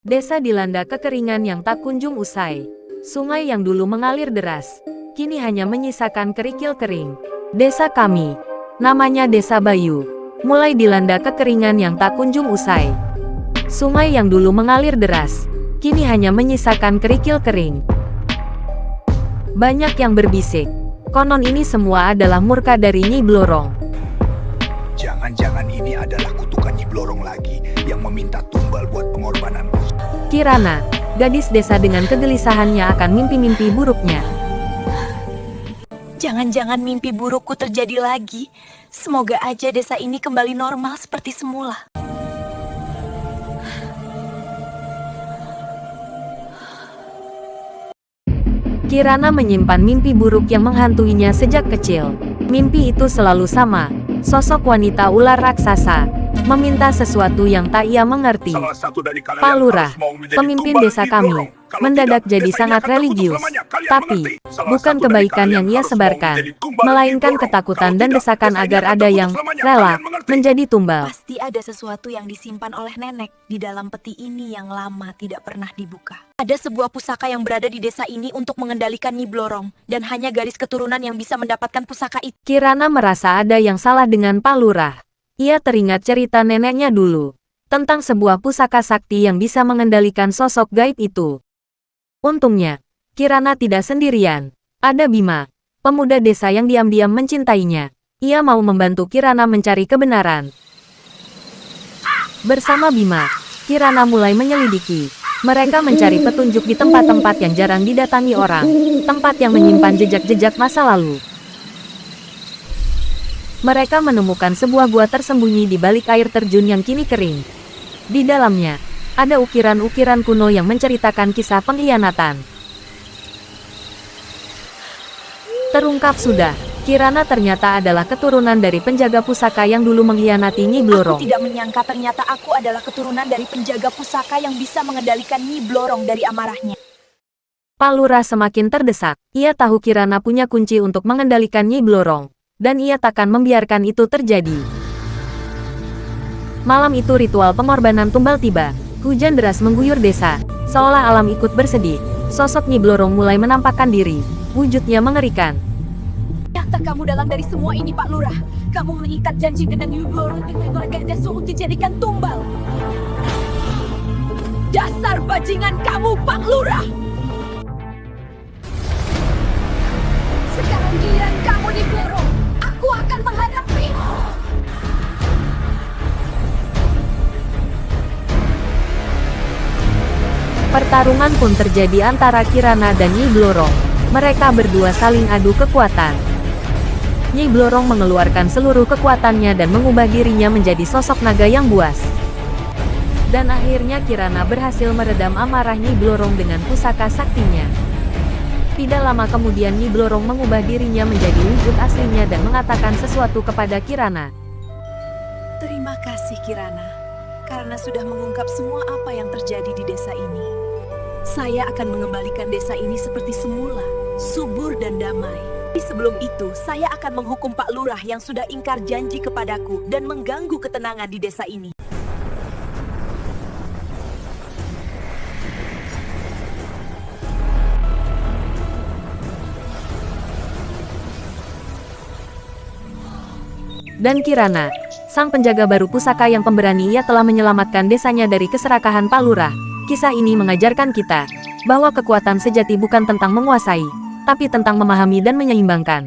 Desa dilanda kekeringan yang tak kunjung usai. Sungai yang dulu mengalir deras, kini hanya menyisakan kerikil kering. Desa kami, namanya Desa Bayu, mulai dilanda kekeringan yang tak kunjung usai. Sungai yang dulu mengalir deras, kini hanya menyisakan kerikil kering. Banyak yang berbisik, konon ini semua adalah murka dari Nyi Blorong. Jangan-jangan ini adalah kutukan Nyi Blorong lagi yang meminta tumbal buat pengorbananku. Kirana, gadis desa dengan kegelisahannya akan mimpi-mimpi buruknya. Jangan-jangan mimpi burukku terjadi lagi. Semoga aja desa ini kembali normal seperti semula. Kirana menyimpan mimpi buruk yang menghantuinya sejak kecil. Mimpi itu selalu sama, sosok wanita ular raksasa, meminta sesuatu yang tak ia mengerti. Pak Lurah, pemimpin desa kami, mendadak jadi sangat religius. Tapi, bukan kebaikan yang ia sebarkan, melainkan ketakutan dan desakan agar ada yang rela menjadi tumbal. Pasti ada sesuatu yang disimpan oleh nenek di dalam peti ini yang lama tidak pernah dibuka. Ada sebuah pusaka yang berada di desa ini untuk mengendalikan Nyi Blorong, dan hanya garis keturunan yang bisa mendapatkan pusaka itu. Kirana merasa ada yang salah dengan Pak Lurah. Ia teringat cerita neneknya dulu, tentang sebuah pusaka sakti yang bisa mengendalikan sosok gaib itu. Untungnya, Kirana tidak sendirian. Ada Bima, pemuda desa yang diam-diam mencintainya. Ia mau membantu Kirana mencari kebenaran. Bersama Bima, Kirana mulai menyelidiki. Mereka mencari petunjuk di tempat-tempat yang jarang didatangi orang, tempat yang menyimpan jejak-jejak masa lalu. Mereka menemukan sebuah gua tersembunyi di balik air terjun yang kini kering. Di dalamnya, ada ukiran-ukiran kuno yang menceritakan kisah pengkhianatan. Terungkap sudah, Kirana ternyata adalah keturunan dari penjaga pusaka yang dulu mengkhianati Nyi Blorong. Aku tidak menyangka ternyata aku adalah keturunan dari penjaga pusaka yang bisa mengendalikan Nyi Blorong dari amarahnya. Pak Lurah semakin terdesak. Ia tahu Kirana punya kunci untuk mengendalikan Nyi Blorong, dan ia takkan membiarkan itu terjadi. Malam itu ritual pengorbanan tumbal tiba. Hujan deras mengguyur desa, seolah alam ikut bersedih. Sosok Nyi Blorong mulai menampakkan diri. Wujudnya mengerikan. Ternyata kamu dalang dari semua ini, Pak Lurah. Kamu mengikat janji dengan Nyi Blorong dengan warga desa untuk dijadikan tumbal. Dasar bajingan kamu, Pak Lurah! Sekarang giliran kamu Nyi Blorong. Aku akan menghadapimu. Pertarungan pun terjadi antara Kirana dan Nyi Blorong. Mereka berdua saling adu kekuatan. Nyi Blorong mengeluarkan seluruh kekuatannya dan mengubah dirinya menjadi sosok naga yang buas. Dan akhirnya Kirana berhasil meredam amarah Nyi Blorong dengan pusaka saktinya. Tidak lama kemudian Nyi Blorong mengubah dirinya menjadi wujud aslinya dan mengatakan sesuatu kepada Kirana. Terima kasih Kirana, karena sudah mengungkap semua apa yang terjadi di desa ini. Saya akan mengembalikan desa ini seperti semula, subur dan damai. Sebelum itu, saya akan menghukum Pak Lurah yang sudah ingkar janji kepadaku dan mengganggu ketenangan di desa ini. Dan Kirana, sang penjaga baru pusaka yang pemberani, ia telah menyelamatkan desanya dari keserakahan Pak Lurah. Kisah ini mengajarkan kita bahwa kekuatan sejati bukan tentang menguasai, tapi tentang memahami dan menyeimbangkan.